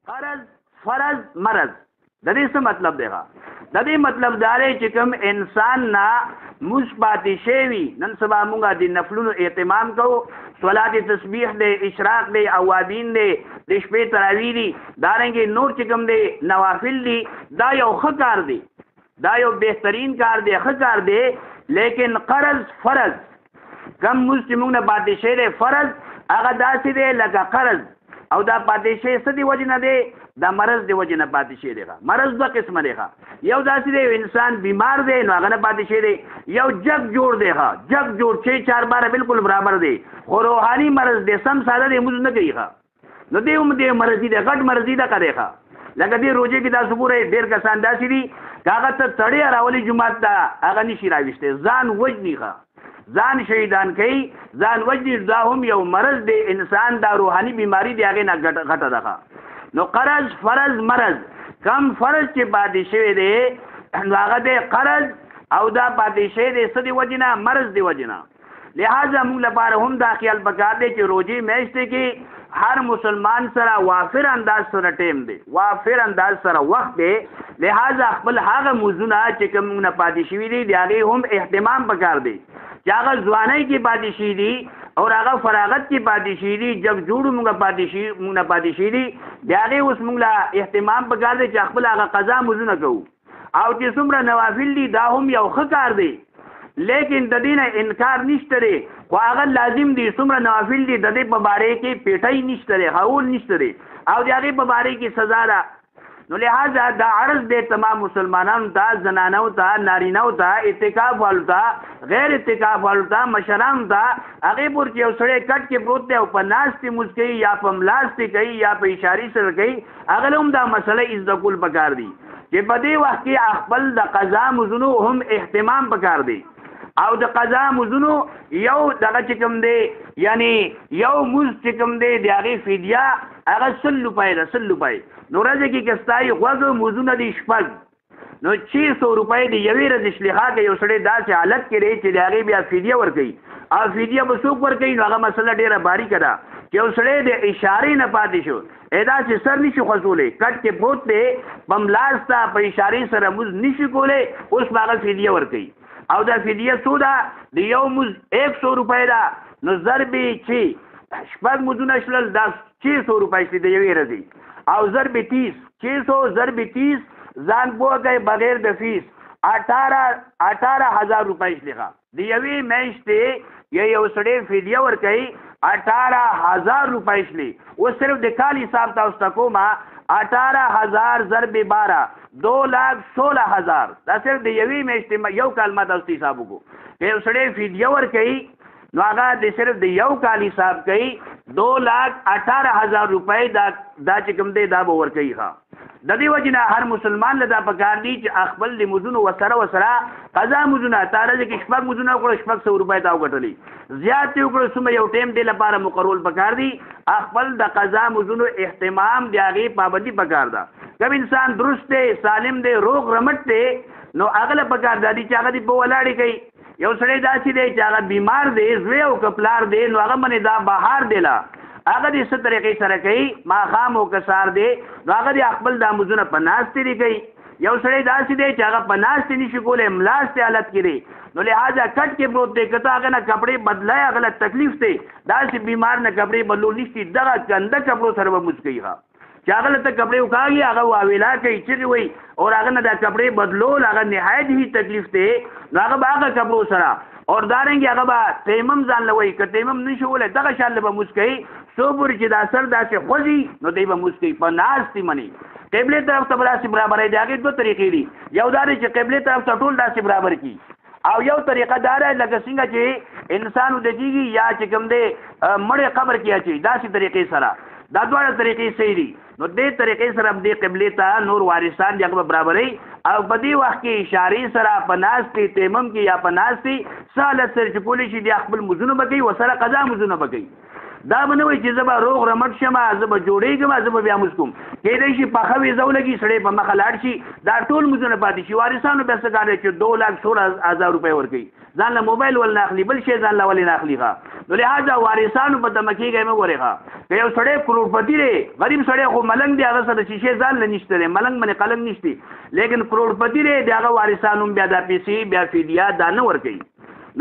قرض فرض مرض د دې څه مطلب دی؟ د دې مطلب دا دی چې کوم انسان نه موږ پاتې شوي نن سبا مونږ د نفلونو اهتمام کوو، صلات تسبیح دی، اشراق دی، اوابین دی، د شپې تراویح دی، دارنګې نور چې کوم دی نوافل دی، دا یو ښه کار دی، دا یو بهترین کار دی، ښه کار دی. لیکن قرض فرض کم موږ چې مونږ نه پاتې شوی دی فرض هغه داسې دی لکه قرض، او دا پاتې شوی څه دی وجې نه دی؟ دا مرض دی وجې نه پاتې شوی دی. مرض دوه قسمه دی، یو داسې دی انسان بیمار دی نو هغه نه پاتې شوی دی، یو جگ جوړ دی، جگ جوړ 6-4 باره بالکل برابر دی، خو روحاني مرض دی، سم ساده دی، موږ نه کوي. نو دی هم دی مرضي دی، غټ مرضي ده که دی. لکه دې روژې کې تاسو ګورئ ډېر کسان داسې دي که هغه ته تړی راولي جومات ته هغه نشي راویستی، ځان وژني، ځان شهیدان کوي، ځان وژني. دا هم یو مرض دی، انسان دا روحاني بیماری دی، هغې نه غټه ده. نو قرض فرض مرض کم فرض چې پاتې شوی دی نو هغه دی قرض، او دا پاتې شوی دی څه دی وجې نه؟ مرض دی وجې نه. لہذا موږ لپاره هم دا خیال پکار دی چې روژې میاشتې کې هر مسلمان سره وافر انداز سره ټیم دی، وافر انداز سره وخت دی. لہذا خپل هغه موضوعونه چې کوم موږ نه پاتې شوي دي د هغې هم اهتمام پکار دی، چې هغه ځوانۍ کې پاتې شوي دي او هغه فراغت کې پاتې شوي دي، جب جوړ موږ نه پاتې شوي دي، د هغې اوس موږ له اهتمام پکار دی چې خپل هغه قضا موضوعونه کوو. او چې څومره نوافل دي دا هم یو ښه کار دی، لیکن د دې نه انکار نشته دی، خو هغه لازم دي څومره نوافل دي د دې په باره کې پیټی نشته دی، هول نشته دی، او د هغې په باره کې سزا ده. نو لہذا دا عرض دی تمام مسلمانانو ته، زنانو ته، نارینهو ته، اعتکاف والو ته، غیر اعتکاف والو ته، مشرانو ته، هغې پورې چې یو سړی کټ کې پروت دی او په ناستې مونځ کوي یا په ملاستې کوي یا په اشارې سره کوي، هغه له هم دا مسله زده کول پکار دي چې په دې وخت کې خپل د قضا مزونو هم اهتمام پکار دی. او د قضا مزونو یو دغه چې کوم دی یعنی یو مز چې کوم دی د هغې فدیه هغه 100 روپۍ ده، 100 روپۍ. نو ورځې کې که ستا یې خوږ مزونه دي 6 نو 600 روپۍ د یوې ورځې شلیخا که یو سړی داسې حالت کې دی چې د هغې بیا فدیه ورکوي، او فدیه به څوک ورکوي؟ نو هغه مسله ډېره باریکه ده چې یو سړی د اشارې نه پاتې شو، داسې سر نشي خوځولی، کټ کې پروت دی، په ملاسته په اشارې سره مز نشي کولی، اوس به هغه فدیه ورکوي. او دا فدیه څو ده؟ د یو مز 100 روپۍ ده. نو ضربې چې 6 مزونه شلل دا 600 روپۍ شلي د یوې ورځې، او ضربې 30 600 ضربې 30 ځان پوه کوي بغیر د فیس 18,000 روپۍ شلي. د یوې میاشتې یو سړی فدیه ورکوي 18,000 روپۍ شلي. اوس صرف د کال حساب تاسو ته کومه 18,000 ضرب 12 2,16,000 دا صرف د یوې میاشتې یو کال ما تاسو حساب وکړو. که یو سړی فدیه ورکوي نو هغه د صرف د یو کال حساب کوي 2,18,000 روپۍ دا چې کوم دی دا به ورکوي. د دې وجې نه هر مسلمان له دا پکار دی چې خپل د مزونو وسره قضا مزونه تا ورځې کې 6 مزونه وکړو 600 روپۍ تا وګټلې، زیات یې وکړو څومره یو ټیم دې لپاره مقرول پکار دی. خپل د قضا مزونو اهتمام د هغې پابندي پکار ده. کوم انسان درست دی، سالم دی، روغ رمټ دی، نو هغه له پکار ده چې هغه دې په ولاړې کوي. یو سړی داسې دی چې هغه بیمار دی، زوی او که پلار دی، نو هغه باندې دا بهار دی له هغه دې څه طریقې سره کوي، ماښام او که سهار دی، نو هغه دې خپل دا مزونه په ناستې دې کوي. یو سړی داسې دی چې هغه په ناستې نشي کولی، ملاستې حالت کې دی، نو لہذا کټ کې پروت دی، که ته هغه نه کپړې بدلای هغه له تکلیف دی، داسې بیمار نه کپړې بدلول نشي، دغه ګنده کپړو سره به مز کوي. چې هغه له ته کپړې وکاږي هغه واویلا کوي، چغې وایي، او هغه نه دا کپړې بدلول هغه نهایت هي تکلیف دی، نو هغه به هغه کپړو سره اور دارنګې هغه به تیمم ځان له وایي، که تیمم نشي ولی دغه شان له به مز کوي، څو پورې چې دا سر داسې خوځي نو دی به مز کوي په ناستې منې. قبلې طرف ته به داسې برابرۍ د هغې 2 طریقې دي، یو دا دی چې قبلې طرف ته ټول داسې برابر کړي، او یو طریقه دا ده لکه څنګه چې انسان ودجېږي یا چې کوم دی مړې قبر کې اچوي، داسې طریقې سره. دا دواړه طریقې صحیح دي. نو دې طریقې سره دې قبلې ته نور وارثان دي هغه به برابرئ، او په دې وخت کې اشارې سره په ناستې تیمم کې یا په ناستې څه حالت سره چې کولی شي د خپل مزونه به کوي، ورسره قضا مزونه به کوي. دا بنوي چې زبا روغ رمټ شمه زبا جوړېږم زبا بیا موږ کوم کېدای شي په خوي زولګي سړې په مخ لاړ شي دا ټول مزونه پاتې شي وارثانو به څه کار چې 2,16,000 روپۍ ورکړي ځان له موبایل ول ناخلي بل شي ځان له ولې ناخلي ښه نو لهدا وارثانو په دمکیږي مې ګورې ښه که یو سړی کروڑپتی دی غریب سړی خو ملنګ دی هغه سره شیشه ځان له نشته دی ملنګ باندې قلم نشته لیکن کروڑپتی دی هغه وارثانو بیا د پیسې بیا فدیه دا نه ورکوي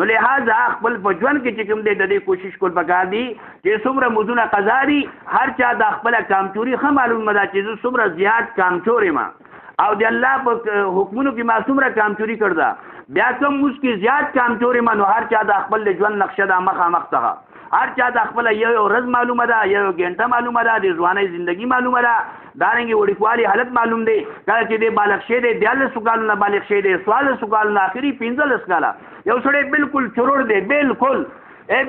نو لہذا خپل په ژوند کې چې کوم دی د دې کوشش کول پکار دی چې څومره مزونه قضا دي هر چا د خپل کامچوري خه معلومه ده چې څومره زیات کامچوري ما او د الله په حکمونو کې ما څومره کامچوري کړدا بیا کوم موږ کې زیات کامچوري ما نو هر چا د خپل ژوند نقشه د مخامخ ته هر چا د خپل یو ورځ معلومه ده یو غنټه معلومه ده د ځواني ژوندۍ معلومه ده دارنګي وړوکوالي حالت معلوم دی کله چې د بالغ شه دی 42 کالو نه بالغ شه دی 44 کالو نه اخري 15 کاله یو سړی بالکل چرور دی بالکل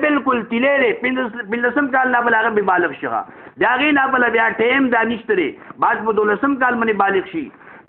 بالکل تلې 15 کال نه بلغه به بالغ شغه داغي نه بل بیا ټیم دا نشته دی بعد په 12 کال باندې بالغ شي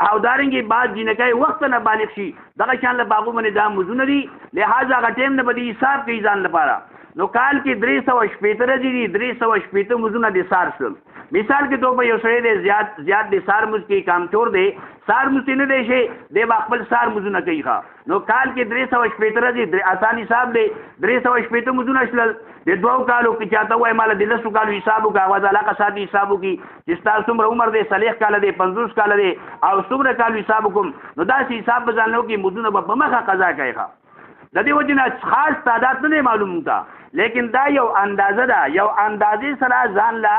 او دارنګي بعد جنکای وخت نه بالغ شي دغه شان له باغو باندې دا مزونه دي لہذا غ ټیم نه بدی حساب کوي ځان لپاره نو کال کې 380 ورځې 380 مزونه دي سار شول مثال کې دوه یو سړی دی زیات دي سار مز کې کام چور دی سار مز نه دی شي د خپل سار مزونه کوي ښا نو کال کې 380 ورځې آسان حساب دی 380 مزونه شل د دوه کالو کې چاته وای مال د 10 کالو حساب وکا غواز علاقه ساتي حساب وکي چې تاسو څومره عمر دی 40 کال دی 50 کال دی او څومره کالو حساب کوم نو دا حساب بزانلو کې مزونه په مخه قضا کوي ښا د دې وجنه خاص تعداد نه معلوم تا لیکن دا یو اندازه ده یو اندازې سره ځان لا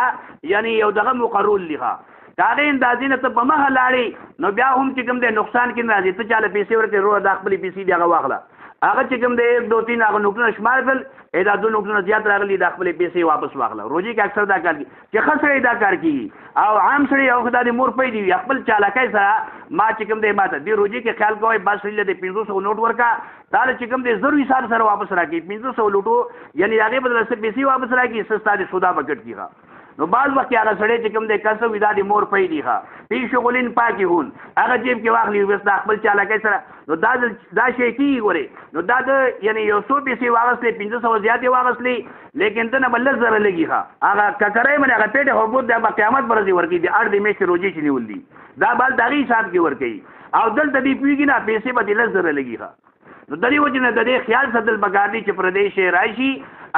یعنی یو دغه مقرر لغه دا د اندازې نه ته په مخه لاړې نو بیا هم چې کوم د نقصان کې راځي ته چاله پیسې ورته روه د خپل پیسې دیغه واخله هغه چې کوم د 1 2 3 هغه نقطه شمار کړل اې دا 2 نقطه زیات راغلي د خپل پیسې واپس واخله روزي کې اکثر دا کار چې خسرې دا کار کوي او عام سړي او خدای مور پې دی خپل چالاکای سره ما چې کوم د ماته دی روزي کې خیال کوي بس لري د 500 نوٹ ورکا تعالی چې کوم د ضروري حساب سره واپس راکې 500 لوټو یعنی هغه بدل سره پیسې واپس راکې سستا دي سودا بغټ کیږي نو بعض وخت هغه سړی چې کوم د کسو ودا د مور پې دی ښا پی شغلین پاکي هون هغه جیب کې واخلي بس د خپل چالاکای سره نو دا شي کی ګوري نو دا د یعنی یو څو پیسې واغسلې 500 زیاتې واغسلې لیکن ته نه بل زره لګي ښا هغه ککرای باندې هغه پیټه حبوت د قیامت پر ورځ ورکی دي اړ د میشته روزي چې نیول دي دا بل دغه حساب کې ورکی او دلته دی پیږي نه پیسې به د لزر لګي ښا نو دلی وجنه د دې خیال ساتل بګاردي چې پردیش راشي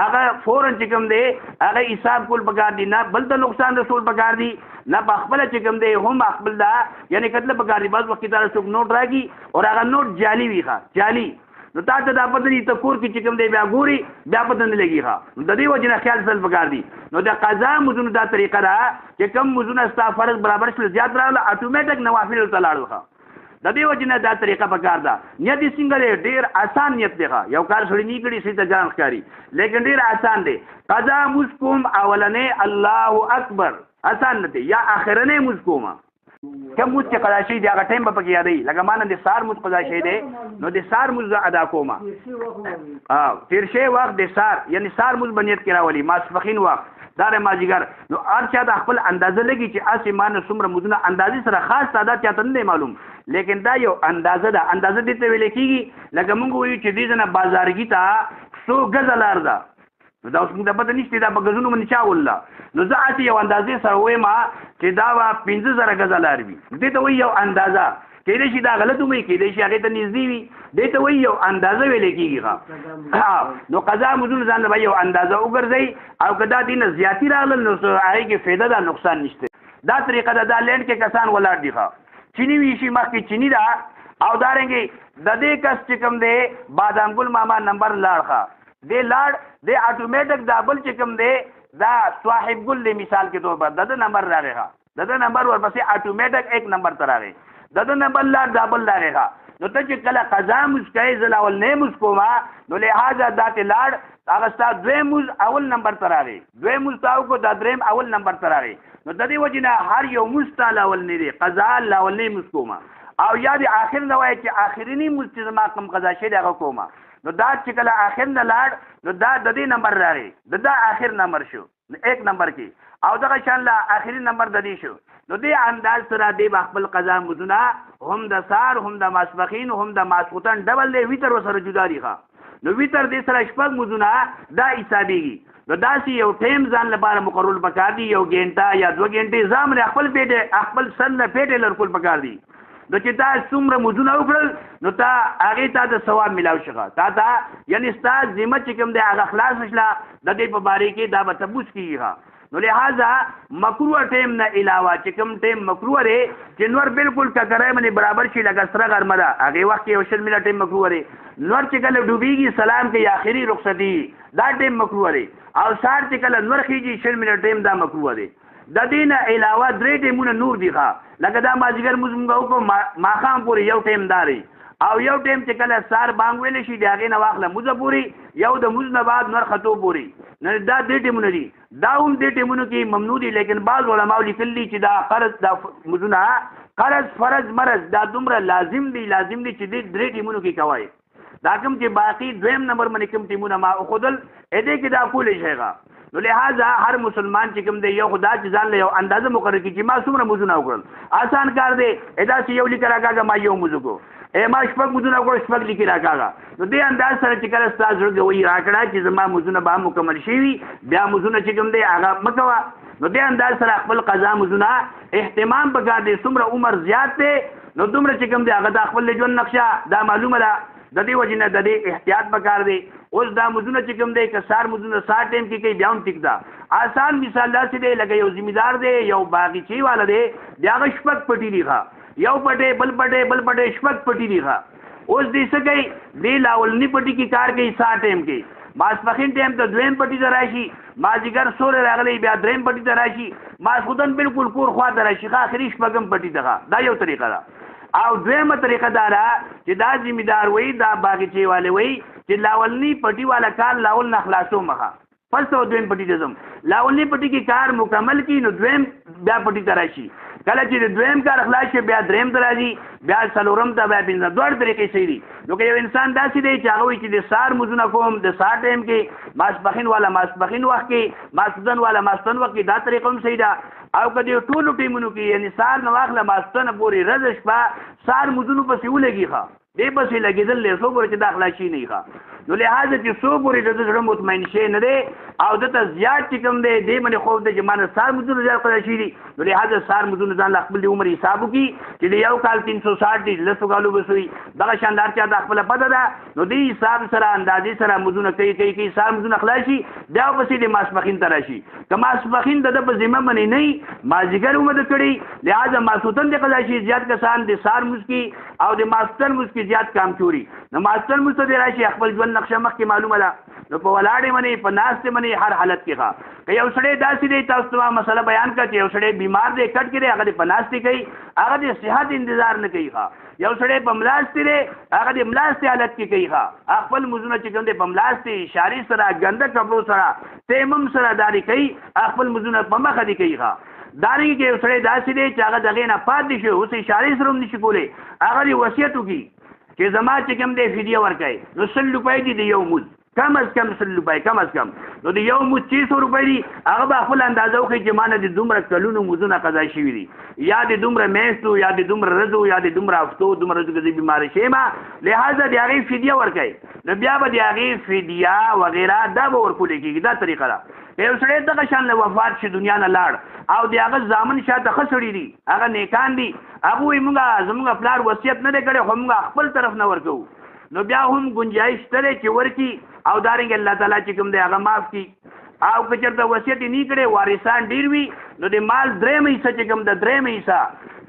هغه فورن چې کوم دی هغه حساب کول بګاردي نه بل د نقصان رسول بګاردي نه بخبل چې کوم دی هم خپل دا یعنی کتل بګاردي بعض وخت دا څوک نوٹ راګي او هغه نوٹ جعلی وي ښا جعلی نو تاسو دا پدې ته کور کې چې کوم دی بیا ګوري بیا پدې نه لګي ښا د دې وجنه خیال ساتل بګاردي نو د قضا مزونه دا طریقه ده چې کوم مزونه ستا فرض برابر شل زیات راغله اتوماتیک نوافل ته لاړل ښا د دې وجنه دا طریقه پکار ده نیت څنګه ډیر آسان نیت دی یو کار سړی نه کړي سي ته ځان ښکاری لیکن ډیر آسان دی قضا مسکوم اولنې الله اکبر آسان نه دی یا اخرنه مسکوم کوم چې قضا شي دی هغه ټیم په کې یادې لکه مان د سار مز قضا شي دی نو د سار مز ادا کوما تیر شي وخت د سار یعنی سار مز بنیت کراولي ماسفخین وخت دار ماجیګر نو ارچا د خپل اندازه لګي چې اسمان سمره مزونه اندازې سره خاص تعداد چاته نه معلوم لیکن دا یو اندازه ده اندازه دې ته ویل کېږي لکه موږ وایو چې دې نه بازارګي ته 100 غزه لار ده نو دا اوس موږ د پته نشته دا په غزونو باندې چا ولا نو زه اته یو اندازې سره وایم چې دا وا 15000 غزه لار وي دې ته وایي یو اندازه کېدې شي دا غلط وي کېدې شي هغه ته نږدې وي دې ته وایي یو اندازه ویل کېږي نو قضا مزون ځان له یو اندازه وګرځي او کدا دین زیاتی راغله نو هغه کې فایده دا نقصان نشته دا طریقه دا لند کې کسان ولاړ دي ښا چینی وی شي مخکې چینی دا او دارنګي د دې کس چې کوم دی بادام ګل ماما نمبر لاړخه دې لاړ دې اتوماتیک دا بل چې کوم دی دا صاحب ګل مثال کې تور پر د نمبر راغی د نمبر ورپسې اتوماتیک ایک نمبر تر راغی د نمبر لاړ ډبل راغی نو ته چې کله قضا مسکای زلاول نه مسکوما نو لہذا دات لاړ هغه ستا دوی موز اول نمبر تر راغی دوی موز تاو کو دا دریم اول نمبر تر راغی نو د دې وجنه هر یو مستعلا ول نه دی قضا لاول نه مسکوما او یا د اخر نه وای چې اخرینی مستزما کم قضا شي دغه کوما نو دا چې کله اخر نه لاړ نو دا د دې نمبر راغی دا اخر نمبر شو ایک نمبر کې او دغه شان لا اخري نمبر د دې شو نو دې انداز سره دې خپل قضا مزونه هم د سار هم د ماسبخین هم د ماسوتن ډبل دی ویتر سره جدا دي ښا نو ویتر دې سره شپږ مزونه دا حسابېږي. نو داسې یو ټیم ځان لپاره مقرر پکار دی، یو غنټه یا 2 غنټې ځان نه خپل پیټه خپل سن نه پیټه لرکول پکار دی. نو چې تا څومره مزونه وکړل نو تا هغه ته د ثواب ملاو شغه تا یعنی استاد ذمہ چې کوم دی هغه خلاص شله د دې په باره کې دا به تبوس کیږي. نو لہذا مکروه ټیم نه علاوه چې کوم ټیم مکروه لري چې نور بالکل ککرای باندې برابر شي لکه سره غرمه ده هغه وخت کې یو شل منټ ټیم مکروه لري. نور چې کله ډوبېږي سلام کې آخري رخصتي دا ټیم مکروه لري او سار چې کله نور خيږي شل منټ ټیم دا مکروه دی. د دې نه علاوه درې ټیمونه نور دي ښه لکه دا مازیګر موږ کو ماخام پورې یو ټیم داري او یو ټیم چې کله سار بانګ ویل شي د هغې نه واخله موزه پورې یو د موز نه بعد نور خطو پورې نو دا دې ټیمونه دي. دا هم دې ټیمونو کې ممنوع دي لیکن بعض علماء لیکلي چې دا قرض دا موزونه قرض فرض مرض دا دومره لازم دي چې دې درې ټیمونو کې کوي. دا کوم چې باقي دویم نمبر باندې کوم ټیمونه ما اخدل دې کې دا کولی شيغه. نو لہذا هر مسلمان چې کوم دی یو خدا چې ځان له یو اندازه مقرر کړي چې ما څومره موزونه وکړل آسان کار دی ادا چې یو لیکل راکاږه ما یو موزه کو ما شپږ موزونه وکړل شپږ لیکل راکاږه. نو دې انداز سره چې کله ستاسو زړه وي راکړه چې زما موزونه به مکمل شي بیا موزونه چې کوم دی هغه مکوه. نو دې انداز سره خپل قضا موزونه اهتمام وکړه د څومره عمر زیات دی نو دومره چې کوم دی هغه د خپل ژوند نقشه دا معلومه ده د دې وجه نه د دې احتیاط پکار دی. اوس دا مزونه چې کوم دی که سار مزونه سار ټیم کې کوي بیا هم ټیک ده. آسان مثال داسې دی لکه یو ذمہدار دی یو باغچې والا دی بیا هغه شپږ پټي دي ښه یو پټې بل پټې شپږ پټي دي ښه. اوس دې څه کوي دې لاولني پټي کې کار کوي سار ټیم کې ماسپخین ټیم ته دویم پټي ته راشي مازدیګر سورې راغلی بیا دریم پټي ته راشي ماسخودن بالکل کور خوا ته راشي ښه آخري شپږم پټي ته دا یو طریقه ده. او دویمه طریقه دا ده چې دا ذمہدار وایي دا باغچې والے وایي چې لاولني پټي والا کار لاول نه خلاصو مخه فرض او دویم پټي ته ځم لاولني پټي کې کار مکمل کی نو دویم بیا پټي ته راشي کله چې دویم کار خلاص شي بیا دریم ته راځي بیا څلورم ته بیا پنځم دوه طریقې صحیح دي. نو که یو انسان داسې دی چې هغه وایي چې د سار مزونه کوم د سار ټایم کې ماسپخین والا ماسپخین وخت کې ماسپدن والا ماسپدن وخت کې دا طریقه هم صحیح ده. او که د ټولو ټیمونو کې یعنی سار نه واخله ماسپدن پورې ورځ شپه سار مزونو پسې ولګي ښه دې پسې لګېدل دی څو پورې چې دا خلاصي نه ښه. نو لہذا چې څو پورې د زړه مطمئن شي نه دی او دته زیات چې کوم دی دې باندې خوف دی چې ما نه سار مزونه زیات خلاصي دي نو لہذا سار مزونه ځان له خپل عمر حساب وکړي چې د یو کال 360 دي لسو کالو به سوي دغه شاندار چې دا خپله پته ده نو دې حساب سره اندازې سره مزونه کوي سار مزونه خلاصي بیا پسې د ماسپخین ته راشي. که ماسپخین د په ذمه باندې نه مازدیګر عمر کړي لہذا ماسوتن د خلاصي زیات کسان د سار مسکی او د ماسپدن مسکی زیات کام چوري نو ماسپدن مسته دی راشي خپل ژوند نقشه مخکې معلومه ده. نو په ولاړې باندې په ناستې باندې هر حالت کې ښه که یو سړی داسې دی تاسو ته مسله بیان کړه چې یو سړی بیمار دی کټ کې دی هغه د په ناستې کوي هغه د صحت انتظار نه کوي ښه یو سړی په ملاستې دی هغه د ملاستې حالت کې کوي ښه خپل مزونه چې کوم دی په ملاستې اشارې سره ګنده کپړو سره تیمم سره داري کوي خپل مزونه په مخه دی کوي ښه. دارنګه کې یو سړی داسې دی چې هغه دغې نه پاتې شي اوس اشارې سره هم نشي کولی هغه د وصیت وکړي چې زما چې کوم دی فدیه ورکوي نو 100 روپۍ دي د یو مز کم از کم 100 روپۍ کم از کم نو د یو مز 600 روپۍ دي هغه به خپل اندازه وکړي چې ما نه د دومره کلونو مزونه قضا شوي دي یا د دومره میاشتو یا د دومره ورځو یا د دومره هفتو دومره ورځو کې زه بیماره شوم لہذا د هغې فدیه ورکوي نو بیا به د هغې فدیه وغیره دا به ورکولی کېږي دا طریقه ده. یو سړی دغه شان له وفات شي دنیا نه لاړ او د هغه زامن شاته ښه سړي دي هغه نیکان دي هغه وایي زموږ پلار وصیت نه دی کړی خو موږ خپل طرف نه ورکوو نو بیا هم گنجایش شته دی چې ورکړي او دارنګه الله تعالی چې کوم دی هغه معاف کړي او که چېرته وصیت یې نه کړی وارثان ډېر وي نو د مال درېیمه حصه چې کوم د درېیمه حصه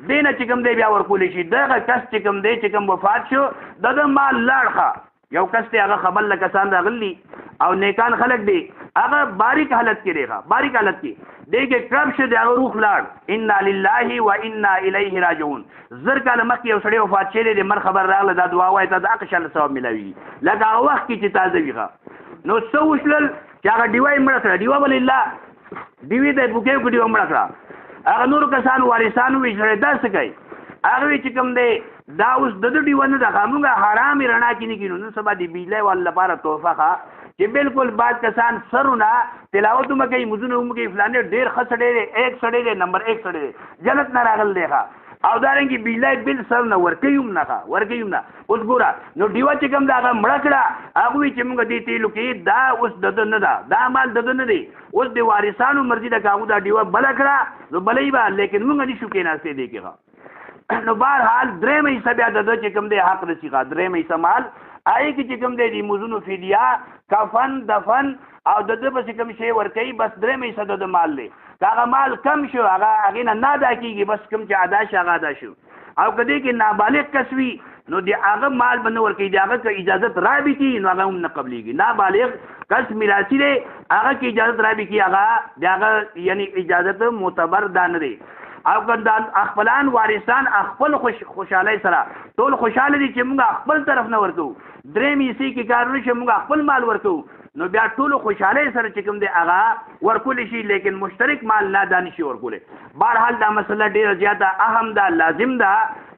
دې نه چې کوم دی بیا ورکولی شي. دغه کس چې کوم دی چې کوم وفات شو د مال لاړ ښه یو کس دی هغه خبر له کسان راغلي او نیکان خلک دی هغه باریک حالت کې دی باریک حالت کې دی کې کب شه دی هغه روح لاړ انا لله و انا الیه راجعون. زر کاله مخکې یو سړی وفات شوی دی مر خبر راغله دا دعا وایي ته د هغه شان ثواب ملاوي لکه هغه وخت کې چې تازه وي نو څه وشلل چې هغه ډیوه یې مړه کړه ډیوه به لله ډیوې ته یې بوکې وکړي ډیوه مړه کړه هغه نورو کسانو وارثانو وایي سړی دا څه کوي هغه وایي چې کوم دی دا اوس د ده ډیوه نه ده موږ حرامې رڼا کې نه کینو نن سبا د بجلی والا لپاره تحفه ښه چې بالکل بعض کسان سرونه تلاوت هم کوي مزونه هم کوي فلانې ډېر ښه سړی دی ایک سړی دی نمبر 1 سړی دی جنت نه راغلی دی ښه او دارنګي بجلی بل سر نه ورکيوم نه اوس ګوره نو ډیوه چې کوم دا مړه کړه هغه چې موږ دې تیلو کې دا اوس د نه دا مال د نه دی اوس د وارثانو مرضی د کاغو دا ډیوه بل کړه نو بلې با لیکن موږ نشو کې ناشته دی کېغه نو بهر حال درې مې حساب د چې کوم دی حق رسیغه درې مې سمال آی کی چې کوم دی موزونو فدیه کفن دفن او د دې په کوم شی ور کوي بس درې مې صد د مال لې هغه مال کم شو هغه نه ادا کیږي بس کوم چې ادا شي هغه ادا شو او کدی کې نابالغ کسوی نو دی هغه مال بنور کوي دی هغه اجازه را بي کی نو هغه هم نه قبليږي نابالغ کس میراثي دی هغه کې اجازه را بي کی هغه دی هغه یعنی اجازه معتبر دان دی او ګندان خپلان وارثان خپل خوشاله سره ټول خوشاله دي چې موږ خپل طرف نه ورکو درې میسي کې کارونه چې موږ خپل مال ورکو نو بیا ټول خوشاله سره چې کوم دی هغه ورکول شي لیکن مشترک مال نه دانشي ورکول بهرحال دا مسله ډیره زیاته اهم ده لازم ده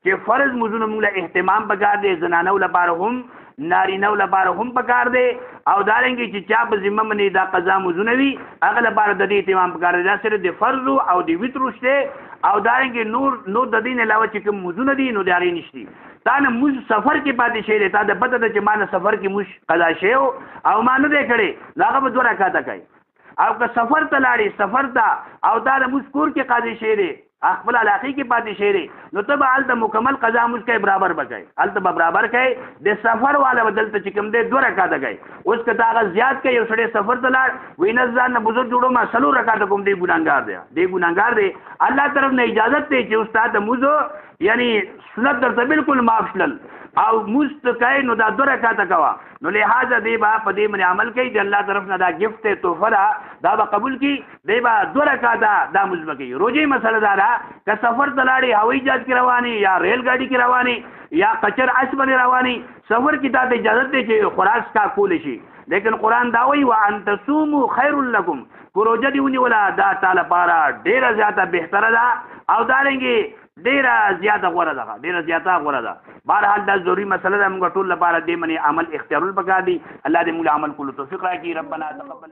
چې فرض مزونه موږ له اهتمام پکار دی زنانو لپاره هم نارینو لپاره هم پکار دی او دارنګي چې چا په ذمہ باندې دا قضا مزونه وي هغه لپاره د دې اهتمام پکار دی دا سره د فرض او د وتر شته او دارنګي نور د دین علاوه چې کوم مزونه دي نو داري نشتی تا نه موږ سفر کې پاتې شي تا د پته د چې مان سفر کې موږ قضا شی او مان نه کړي لاغه به دوه رکعاته کوي او که سفر ته لاړې سفر ته او دا د موږ کور کې قاضي شی دی خپل علاقې کې پاتې شي نو ته به هلته مکمل قضا موږ کوي برابر بکای هلته به برابر کوي د سفر والا بدلته چې کوم دی دوه رکعاته کوي اوس که تا هغه زیات کوي یو سړی سفر ته لاړ وینه ځان نه بزرګ جوړو ما څلور رکعاته کوم دی ګناهګار دی الله طرف نه اجازه دی چې استاد موزو یعنی سنت درته بالکل معاف شلل او مستقای نو دا دوه رکعاته کوا نو لہذا دی با په دې باندې عمل کوي د الله طرف نه دا گیفت تحفه دا به قبول کی دی با دوه رکعاته دا مزبکی روزي مسله دا که سفر تلاړي هوایي جهاز کې رواني یا ریل ګاډي کې رواني یا قچر اسب رواني سفر کې دا اجازه دی چې خوراک کا کول شي لیکن قران دا وایي وان تصوموا خير لكم پروژه دیونی ولا دا تعالی پارا ډیره زیاته بهتره ده او دارنګي ډیره زیاته غوړه ده بهرحال دا ضروري مسله ده موږ ټول لپاره دې منی عمل اختیارول پکار دي الله دې موږ عمل کولو توفیق راکړي ربنا تقبل